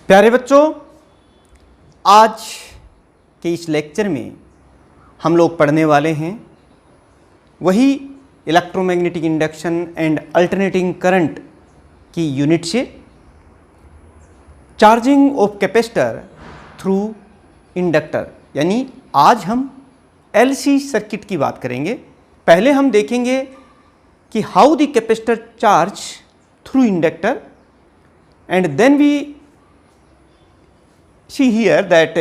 प्यारे बच्चों, आज के इस लेक्चर में हम लोग पढ़ने वाले हैं वही electromagnetic induction and alternating current की यूनिट से charging of capacitor through inductor, यानी आज हम एलसी सर्किट की बात करेंगे। पहले हम देखेंगे कि how the capacitor charge through inductor and then we see here that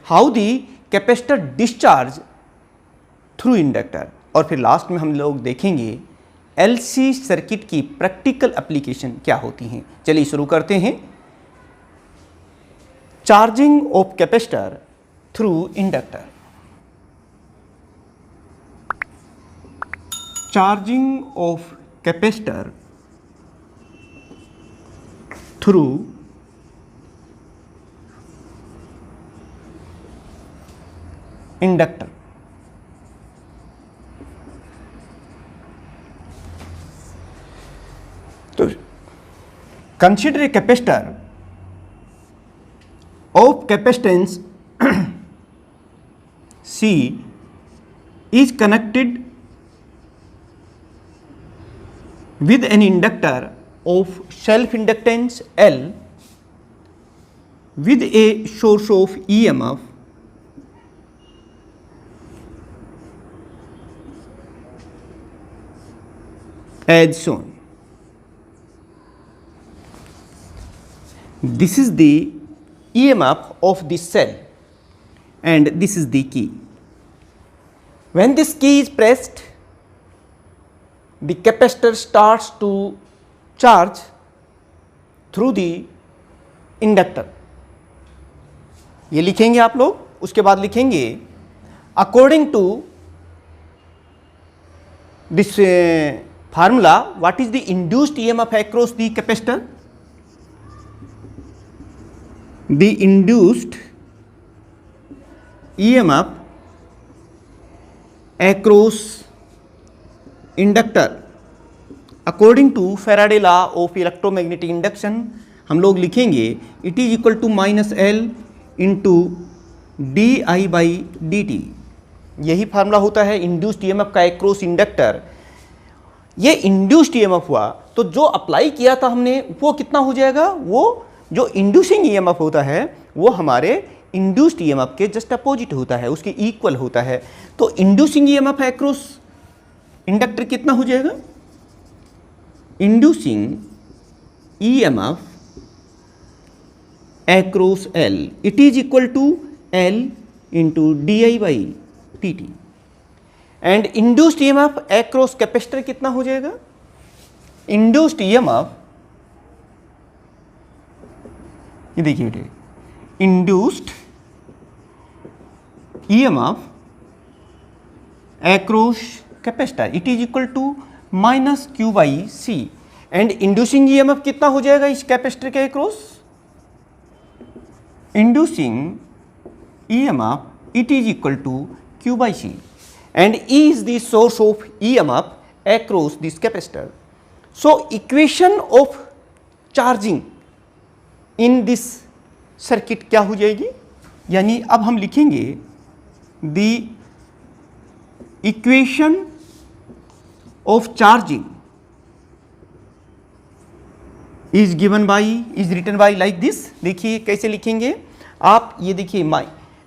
how the capacitor discharge through inductor, और फिर लास्ट में हम लोग देखेंगे एलसी सर्किट की प्रैक्टिकल एप्लीकेशन क्या होती हैं। चलिए शुरू करते हैं। Charging of capacitor through inductor. Charging of capacitor through inductor. तो consider a capacitor of capacitance C is connected with an inductor of self inductance L with a source of EMF as shown. This is the EMF of this cell and this is the key. When this key is pressed, the capacitor starts to charge through the inductor. ये लिखेंगे आप लोग, उसके बाद लिखेंगे according to this formula what is the induced EMF across the capacitor. The induced EMF across inductor according to Faraday law of electromagnetic induction हम लोग लिखेंगे it is equal to minus L into D I by D T. यही formula होता है induced EMF का across inductor. ये induced EMF हुआ तो जो अप्लाई किया था हमने वो कितना हो जाएगा, वो जो इंड्यूसिंग ईएमएफ होता है वो हमारे इंड्यूस्ड ईएमएफ के जस्ट अपोजिट होता है, उसके इक्वल होता है। तो इंड्यूसिंग ईएमएफ एक्रॉस इंडक्टर कितना हो जाएगा, inducing EMF across L, it is equal to L into di by dt and induced EMF across capacitor कितना हो जाएगा, induced EMF ये देखिए बेटे, induced EMF across capacitor it is equal to minus Q by C and inducing EMF कितना हो जाएगा इस कैपेसिटर के across, inducing EMF it is equal to Q by C and E is the source of EMF across this capacitor. So equation of charging in this circuit क्या हो जाएगी, यानी अब हम लिखेंगे the equation of charging is given by is written by like this। देखिए कैसे लिखेंगे आप, ये देखिए माई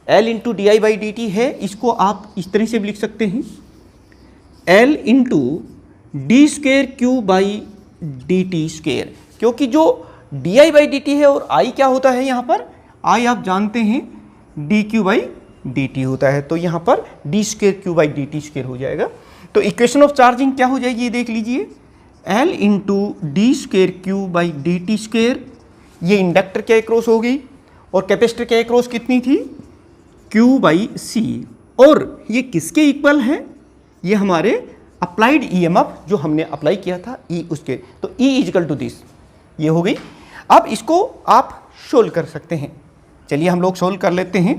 L into D I by D T है, इसको आप इस तरह से भी लिख सकते हैं L into D square Q by D T square, क्योंकि जो D I by D T है और I क्या होता है यहाँ पर, I आप जानते हैं D Q by D T होता है, तो यहाँ पर D square Q by D T square हो जाएगा। तो इक्वेशन ऑफ चार्जिंग क्या हो जाएगी ये देख लीजिए, L into D square Q by D T square, ये इंडक्टर के अक्रॉस हो गई और कैपेसिटर के अक्रॉस कितनी थी, Q बाई सी, और ये किसके इक्वल है, ये हमारे अप्लाइड ईएमएफ जो हमने अप्लाई किया था E उसके, तो E इजकल टू दिस, ये हो गई। अब इसको आप सोल्व कर सकते हैं, चलिए हम लोग सोल्व कर लेते हैं।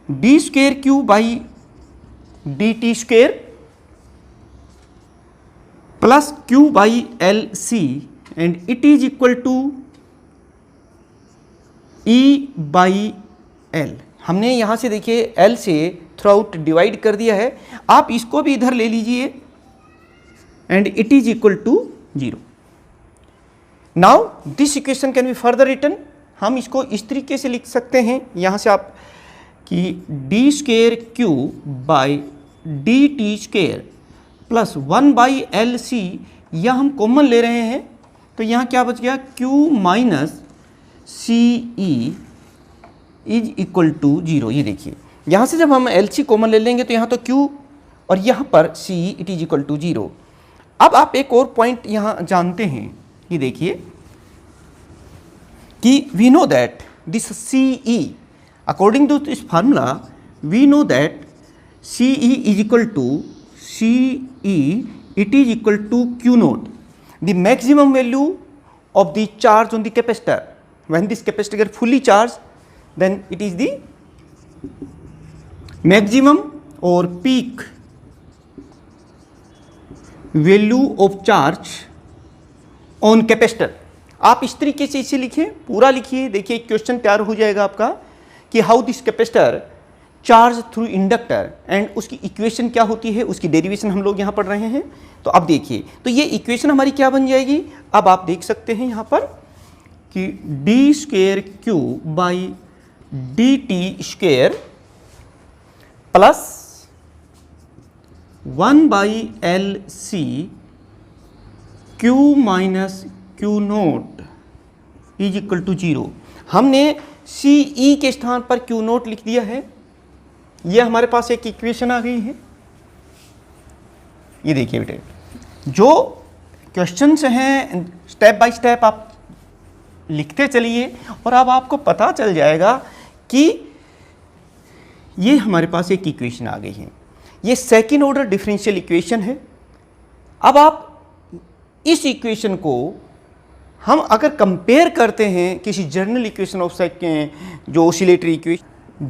D square Q by D T square plus Q by L C and it is equal to E by L, हमने यहाँ से देखिए L से थ्रू आउट डिवाइड कर दिया है, आप इसको भी इधर ले लीजिए and it is equal to 0। Now this equation can be further written, हम इसको इस तरीके से लिख सकते हैं यहाँ से आप कि D square Q by D T square plus 1 by L C, यह हम कॉमन ले रहे हैं तो यहाँ क्या बच गया, Q minus C E is equal to 0। ये देखिए यहाँ से जब हम एल सी कॉमन ले लेंगे तो यहाँ तो Q और यहाँ पर C it is equal to 0। अब आप एक और पॉइंट यहाँ जानते हैं, ये देखिए कि we know that this CE according to this formula we know that CE is equal to CE it is equal to Q naught, the maximum value of the charge on the capacitor. When this capacitor gets fully charged, then it is the maximum or peak value of charge on capacitor. आप इस तरीके से इसे लिखिए, पूरा लिखिए, देखिए question तैयार हो जाएगा आपका कि how this capacitor charge through inductor and उसकी इक्वेशन क्या होती है, उसकी डेरिवेशन हम लोग यहाँ पढ़ रहे हैं। तो अब देखिए, तो ये इक्वेशन हमारी क्या बन जाएगी, अब आप देख सकते हैं यहाँ पर कि D square Q by D T square plus 1 by L C Q minus Q not is equal to 0। हमने सी ई के स्थान पर क्यू नोट लिख दिया है, ये हमारे पास एक इक्वेशन आ गई है। ये देखिए बेटे, जो क्वेश्चंस हैं स्टेप बाय स्टेप आप लिखते चलिए और अब आपको पता चल जाएगा कि ये हमारे पास एक इक्वेशन आ गई है। ये सेकंड ऑर्डर डिफरेंशियल इक्वेशन है। अब आप इस इक्वेशन को हम अगर कंपेयर करते हैं किसी जनरल इक्वेशन ऑफ सेकंड जो oscillatory equation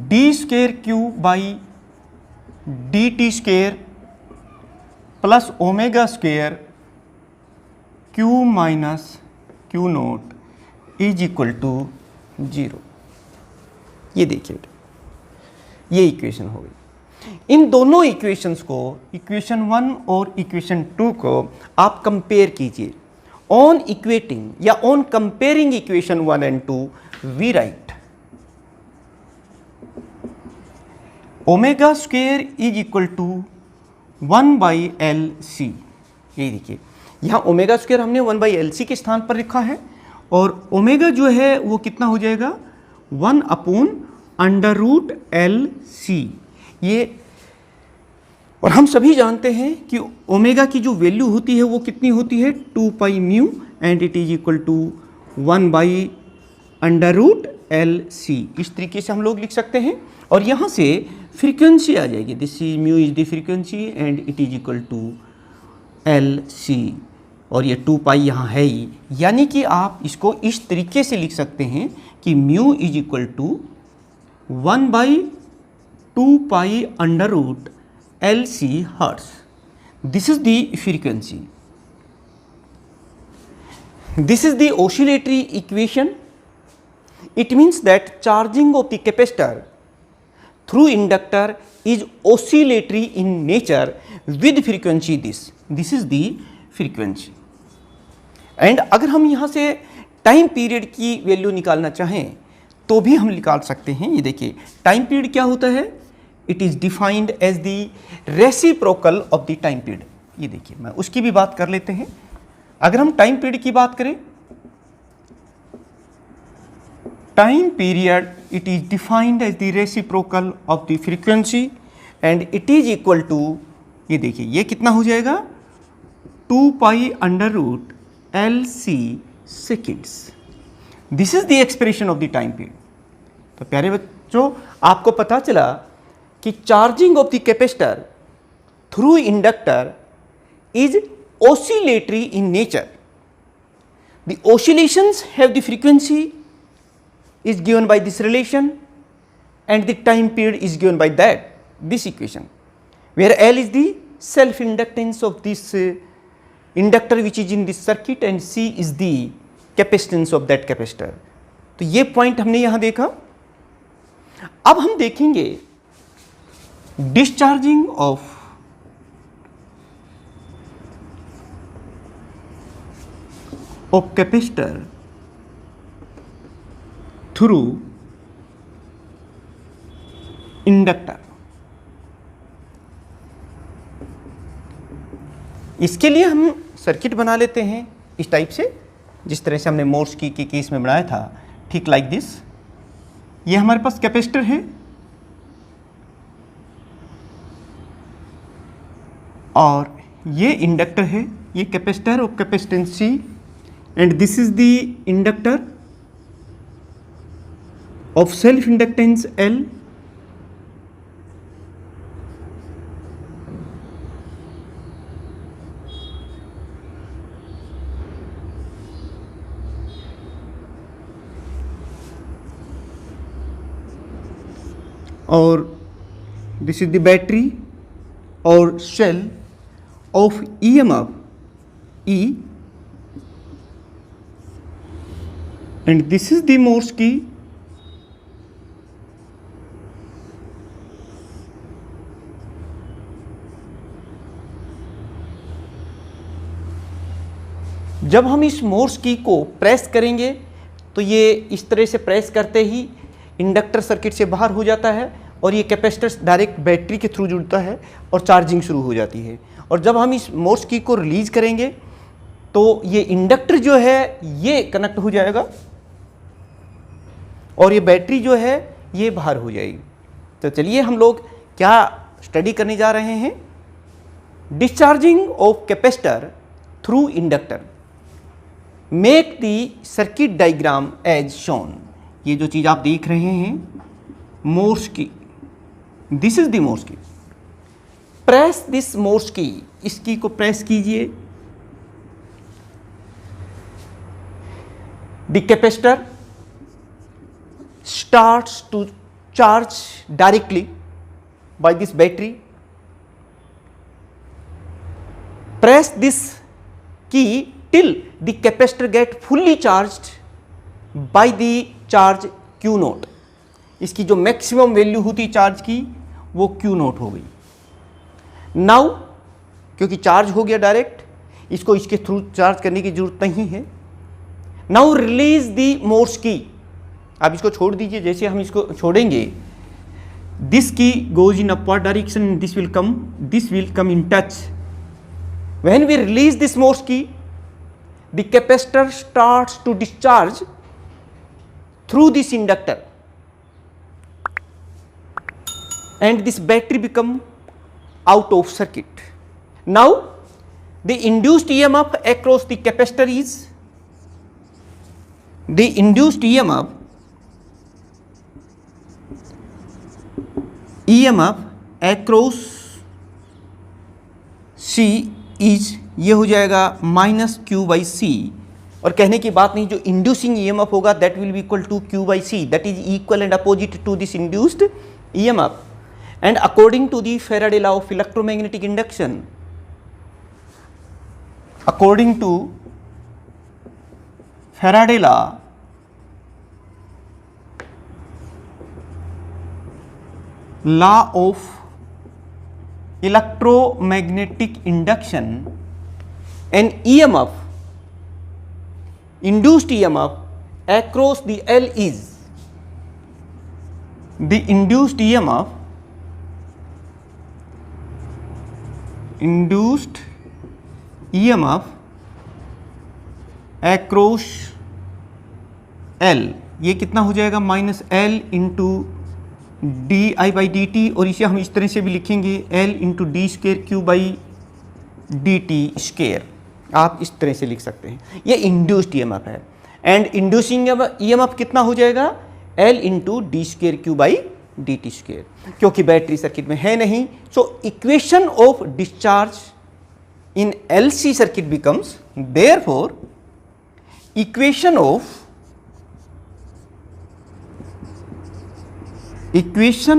D square Q by D T square plus omega square Q minus Q not is equal to 0। ये देखिए, ये इक्वेशन हो गई। इन दोनों इक्वेशंस को, इक्वेशन 1 और इक्वेशन 2 को आप कंपेयर कीजिए। ऑन इक्वेटिंग या on comparing equation 1 and 2 we write omega square is equal to 1 by L C. ये देखिए, यहाँ ओमेगा स्क्वेयर हमने 1 बाई एल सी के स्थान पर लिखा है और ओमेगा जो है वो कितना हो जाएगा 1 upon under root L C. ये और हम सभी जानते हैं कि ओमेगा की जो वैल्यू होती है वो कितनी होती है 2 pi mu and it is equal to 1 by under root L C. इस तरीके से हम लोग लिख सकते हैं और यहाँ से फ्रीक्वेंसी आ जाएगी, this is mu is the frequency and it is equal to L C और ये 2 पाई यहाँ है ही, यानी कि आप इसको इस तरीके से लिख सकते हैं कि mu is equal to 1 by 2 pi under root L C hertz. This is the frequency, this is the oscillatory equation. It means that charging of the capacitor through inductor is oscillatory in nature with frequency this. This is the frequency. And अगर हम यहाँ से time period की value निकालना चाहें तो भी हम निकाल सकते हैं। ये देखिए, टाइम पीरियड क्या होता है, it is defined as the reciprocal of the time period. ये देखिए, मैं उसकी भी बात कर लेते हैं। अगर हम टाइम पीरियड की बात करें, time period it is defined as the reciprocal of the frequency and it is equal to, ये देखिए ये कितना हो जाएगा 2 pi under root L C seconds. This is the expression of the time period. तो प्यारे बच्चों, आपको पता चला कि charging of the capacitor through inductor is oscillatory in nature. The oscillations have the frequency is given by this relation and the time period is given by this equation, where L is the self inductance of this inductor which is in this circuit and C is the capacitance of that capacitor. तो ये point हमने यहां देखा। अब हम देखेंगे discharging of capacitor through inductor. इसके लिए हम सर्किट बना लेते हैं इस टाइप से, जिस तरह से हमने मोर्स की के केस में बनाया था, ठीक लाइक दिस। ये हमारे पास कैपेसिटर है और ये इंडक्टर है। ये capacitor of capacitance C and this is the inductor of self inductance L। और दिस इज द बैटरी और cell of EMF E and this is the Morse key. जब हम इस मोर्स की को प्रेस करेंगे तो ये इस तरह से प्रेस करते ही इंडक्टर सर्किट से बाहर हो जाता है और ये कैपेसिटर डायरेक्ट बैटरी के थ्रू जुड़ता है और चार्जिंग शुरू हो जाती है। और जब हम इस मोर्स की को रिलीज करेंगे तो ये इंडक्टर जो है ये कनेक्ट हो जाएगा और ये बैटरी जो है ये बाहर हो जाएगी। तो चलिए हम लोग क्या स्टडी करने जा रहे हैं, discharging of capacitor through inductor. Make the circuit diagram as shown. ये जो चीज़ आप देख रहे हैं Morse key, this is the Morse key. Press this Morse key, इस की को प्रेस कीजिए। The capacitor starts to charge directly by this battery. Press this key till the capacitor get fully charged by the charge Q note. इसकी जो maximum value होती charge की वो Q note हो गई। नाउ क्योंकि चार्ज हो गया डायरेक्ट, इसको इसके थ्रू चार्ज करने की जरूरत नहीं है। नाउ रिलीज दी मोर्स की। आप इसको छोड़ दीजिए, जैसे हम इसको छोड़ेंगे this key goes in upward direction, this will come in touch. When we release this Morse key, the capacitor starts to discharge through this inductor and this battery become out of circuit. Now the induced EMF across the capacitor is the induced EMF across C is ये हो जाएगा -Q/C। और कहने की बात नहीं, जो inducing EMF होगा that will be equal to Q/C, that is equal and opposite to this induced EMF। And according to the Faraday law of electromagnetic induction, according to Faraday law of electromagnetic induction, an EMF, induced EMF across the L is the induced EMF across L। ये कितना हो जाएगा -L into di/dt, और इसे हम इस तरह से भी लिखेंगे L इंटू d²Q/dt²। आप इस तरह से लिख सकते हैं। ये इंड्यूस्ड EMF है एंड इंड्यूसिंग EMF कितना हो जाएगा L इंटू d²Q/dt²। क्योंकि बैटरी सर्किट में है नहीं, सो equation of discharge in LC circuit becomes, therefore equation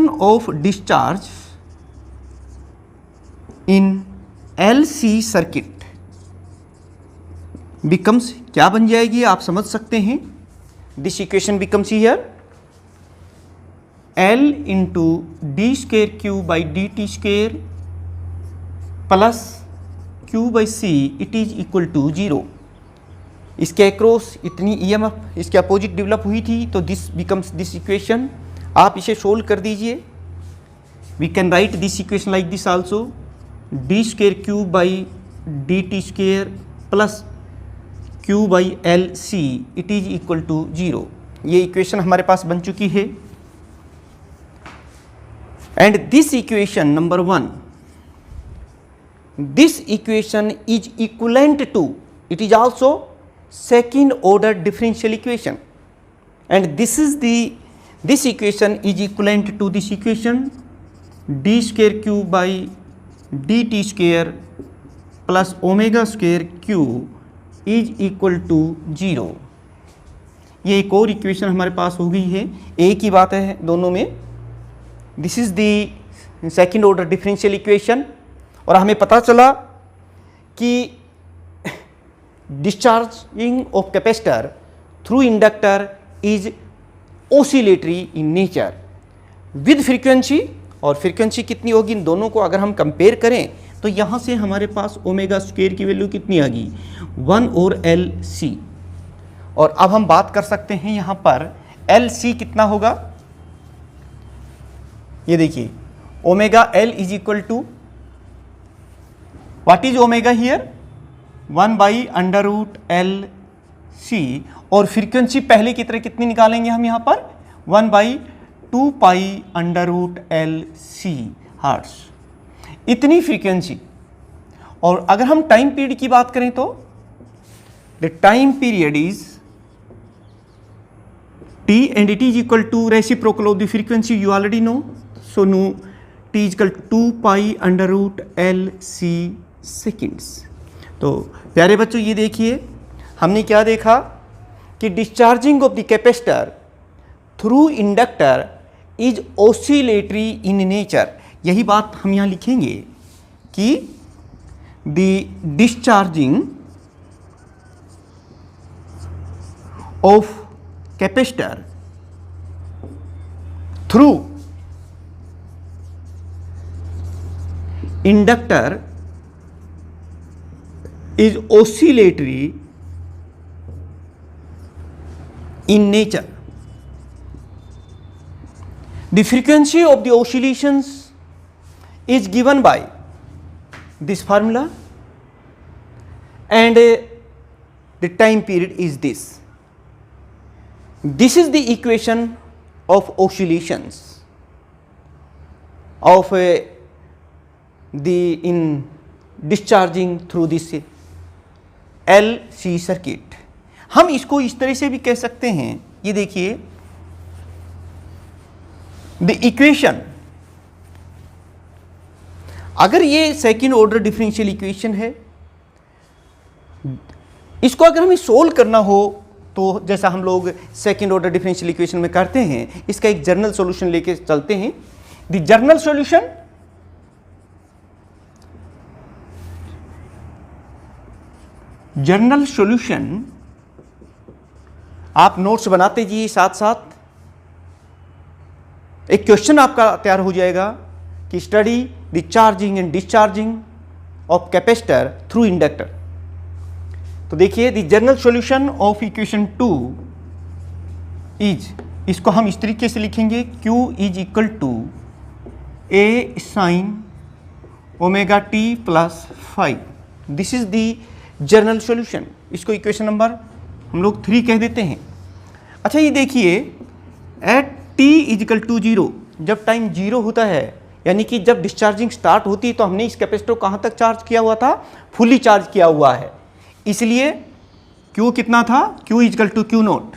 of discharge in LC circuit becomes क्या बन जाएगी, आप समझ सकते हैं, this equation becomes here L into d square q by dt square plus q by c it is equal to 0. इसके across इतनी EMF इसके अपोजिट डेवलप हुई थी, तो दिस बिकम्स दिस इक्वेशन. आप इसे सोल्व कर दीजिए. We can write this equation like this also, D square Q by D T square plus Q by L C it is equal to 0. ये equation हमारे पास बन चुकी है. And this equation number 1, this equation is equivalent to, it is also second order differential equation, and this equation is equivalent to this equation d square q by dt square plus omega square q is equal to 0. ये एक और equation हमारे पास हो गई है. एक ही बात है दोनों में. This is the second order differential equation. और हमें पता चला कि discharging of capacitor through inductor is oscillatory in nature with frequency. और फ्रीक्वेंसी कितनी होगी इन दोनों को अगर हम कंपेयर करें तो यहाँ से हमारे पास ओमेगा स्क्वायर की वैल्यू कितनी आ गई 1 और एल सी. और अब हम बात कर सकते हैं यहाँ पर एल सी कितना होगा. ये देखिए omega L is equal to what is omega here 1 by under root L C. और फ्रीक्वेंसी पहले की तरह कितनी निकालेंगे हम यहाँ पर 1 by 2 pi under root L C hertz. इतनी फ्रीक्वेंसी. और अगर हम टाइम पीरियड की बात करें तो the time period is t and it is equal to reciprocal of the frequency you already know. So no, t is equal to 2 pi under root L C seconds. तो प्यारे बच्चों ये देखिए हमने क्या देखा कि discharging of the capacitor through inductor is oscillatory in nature. यही बात हम यहाँ लिखेंगे कि the discharging of capacitor through inductor is oscillatory in nature. The frequency of the oscillations is given by this formula and the time period is this. This is the equation of oscillations of in discharging through this LC circuit. हम इसको इस तरह से भी कह सकते हैं. ये देखिए the equation, अगर ये सेकेंड ऑर्डर डिफरेंशियल इक्वेशन है, इसको अगर हमें सोल्व करना हो तो जैसा हम लोग सेकेंड ऑर्डर डिफरेंशियल इक्वेशन में करते हैं, इसका एक जर्नल सॉल्यूशन लेके चलते हैं. द जर्नल सॉल्यूशन आप नोट्स बनाते जाइए साथ साथ. एक क्वेश्चन आपका तैयार हो जाएगा कि study the charging and discharging of capacitor through inductor. तो देखिए the general solution of equation 2 is, इसको हम इस तरीके से लिखेंगे Q is equal to A sine omega t plus 5. This is the general solution. इसको इक्वेशन नंबर हम लोग 3 कह देते हैं. अच्छा ये देखिए at t is equal to 0, जब टाइम 0 होता है यानी कि जब डिस्चार्जिंग स्टार्ट होती है तो हमने इस कैपेसिटर को कहाँ तक चार्ज किया हुआ था, फुली चार्ज किया हुआ है. इसलिए Q कितना था, Q is equal to Q naught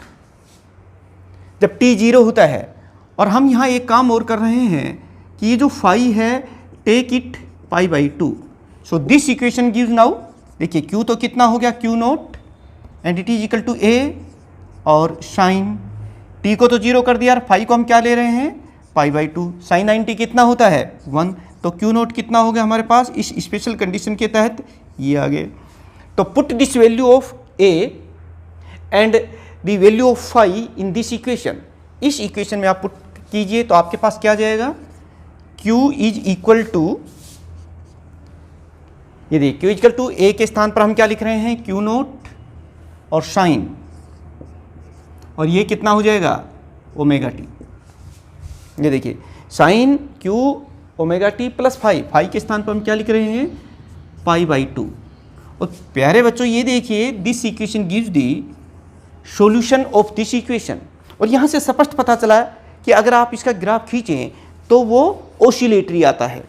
जब t 0 होता है. और हम यहाँ एक काम और कर रहे हैं कि ये जो फाई है take it pi by 2. So this equation gives now, देखिए Q तो कितना हो गया Q naught and it is equal to A और साइन t को तो 0 कर दिया, फाई को हम क्या ले रहे हैं पाई बाई 2. साइन 90 कितना होता है 1. तो Q नोट कितना हो गया हमारे पास इस स्पेशल कंडीशन के तहत, ये आ गए. तो put this value of A and the value of phi in this equation, इस इक्वेशन में आप पुट कीजिए तो आपके पास क्या आ जाएगा, Q इज इक्वल टू, ये देखिए Q इक्वल टू A के स्थान पर हम क्या लिख रहे हैं, Q नोट और साइन, और ये कितना हो जाएगा, ओमेगा टी। ये देखिए sine Q omega t plus phi, phi के स्थान पर हम क्या लिख रहे हैं, पाई बाई 2। और प्यारे बच्चों ये देखिए this equation gives the solution of this equation, और यहाँ से स्पष्ट पता चला कि अगर आप इसका ग्राफ खींचें तो वो ओसिलेटरी आता है।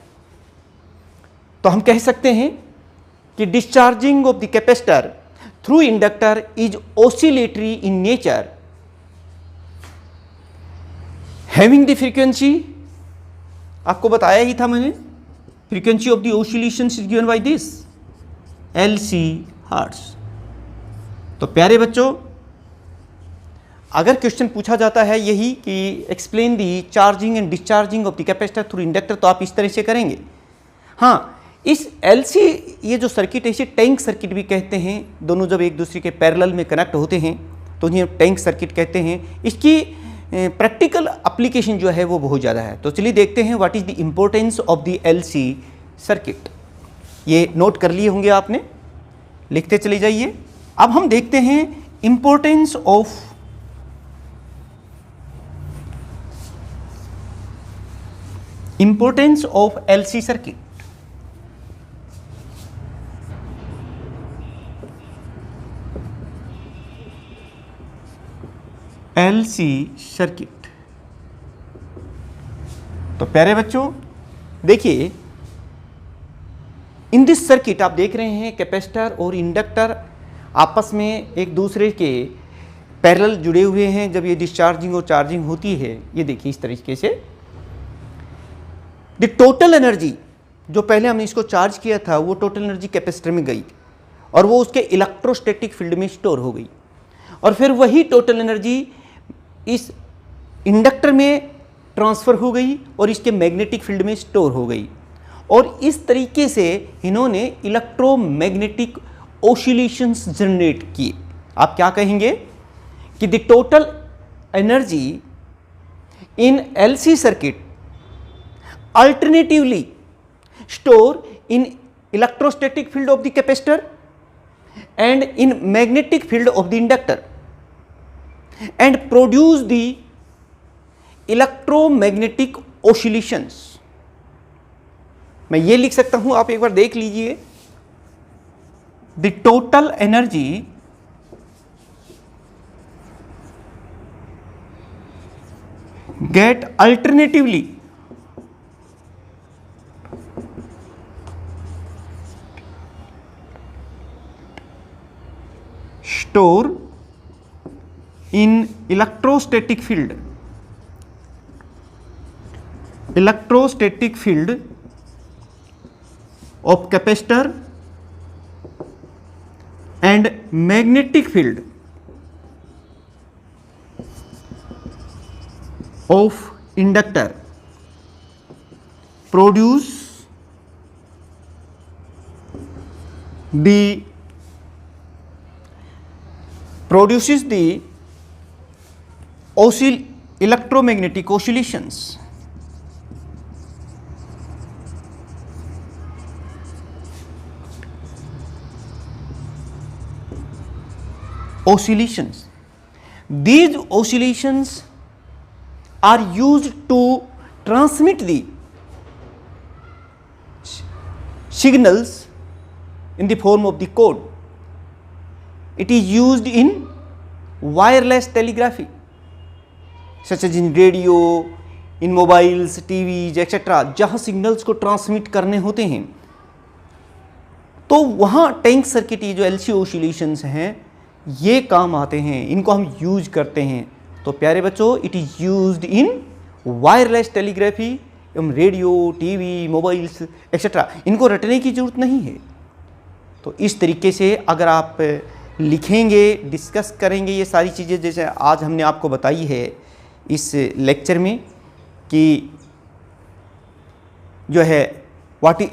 तो हम कह सकते हैं कि discharging of the capacitor through inductor is oscillatory in nature, having the frequency, आपको बताया ही था मैंने, frequency of the oscillation is given by this LC hertz. तो प्यारे बच्चों अगर क्वेश्चन पूछा जाता है यही कि explain the charging and discharging of the capacitor through inductor, तो आप इस तरह से करेंगे। हाँ, इस LC ये जो सर्किट है इसे टैंक सर्किट भी कहते हैं, दोनों जब एक दूसरे के पैरेलल में कनेक्ट होते हैं तो उन्हें टैंक सर्किट कहते हैं। इसकी प्रैक्टिकल एप्लीकेशन जो है वो बहुत ज़्यादा है। तो चलिए देखते हैं what is the importance of the LC circuit. ये नोट कर लिए होंगे आपने, लिखते चले जाइए। अब हम देखते हैं importance of LC circuit. LC circuit, तो प्यारे बच्चों देखिए इन दिस सर्किट आप देख रहे हैं कैपेसिटर और इंडक्टर आपस में एक दूसरे के पैरेलल जुड़े हुए हैं। जब ये डिस्चार्जिंग और चार्जिंग होती है, ये देखिए इस तरीके से द टोटल एनर्जी, जो पहले हमने इसको चार्ज किया था वो टोटल एनर्जी कैपेसिटर में गई और वो उसके इलेक्ट्रोस्टैटिक फील्ड में स्टोर हो गई, और फिर वही टोटल एनर्जी इस इंडक्टर में ट्रांसफ़र हो गई और इसके मैग्नेटिक फील्ड में स्टोर हो गई, और इस तरीके से इन्होंने इलेक्ट्रोमैग्नेटिक ओसिलेशंस जनरेट किए। आप क्या कहेंगे कि the total energy in LC circuit alternatively store in electrostatic field of the capacitor and in magnetic field of the inductor and produce the electromagnetic oscillations। मैं ये लिख सकता हूं, आप एक बार देख लीजिए, the total energy get alternatively store in electrostatic field of capacitor and magnetic field of inductor produces the electromagnetic oscillations। These oscillations are used to transmit the signals in the form of the code। It is used in wireless telegraphy such as in radio, in mobiles, TVs, etc. जहाँ signals को transmit करने होते हैं तो वहाँ tank circuit, ये जो LC oscillations हैं ये काम आते हैं, इनको हम यूज करते हैं। तो प्यारे बच्चों it is used in wireless telegraphy, radio, TV, mobiles etcetera, इनको रटने की ज़रूरत नहीं है। तो इस तरीके से अगर आप लिखेंगे, डिस्कस करेंगे ये सारी चीज़ें जैसे आज हमने आपको बताई है इस लेक्चर में कि जो है what is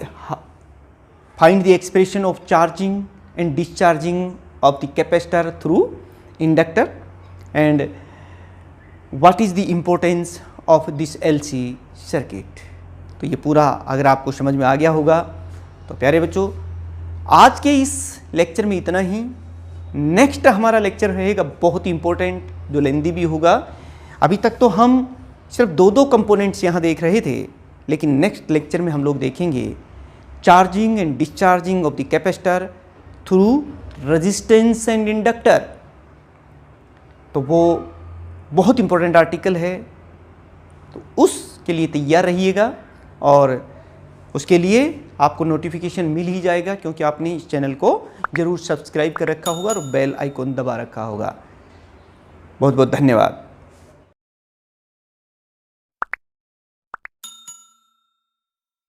find the expression of charging and discharging of the capacitor through inductor, and what is the importance of this LC circuit. तो ये पूरा अगर आपको समझ में आ गया होगा तो प्यारे बच्चों आज के इस लेक्चर में इतना ही। नेक्स्ट हमारा लेक्चर रहेगा बहुत ही इम्पोर्टेंट, जो लेंदी भी होगा। अभी तक तो हम सिर्फ दो कंपोनेंट्स यहाँ देख रहे थे, लेकिन नेक्स्ट लेक्चर में हम लोग देखेंगे charging and discharging of the capacitor through resistance and inductor. तो वो बहुत इंपॉर्टेंट आर्टिकल है, तो उसके लिए तैयार रहिएगा और उसके लिए आपको नोटिफिकेशन मिल ही जाएगा, क्योंकि आपने इस चैनल को जरूर सब्सक्राइब कर रखा होगा और बेल आइकॉन दबा रखा होगा। बहुत बहुत धन्यवाद।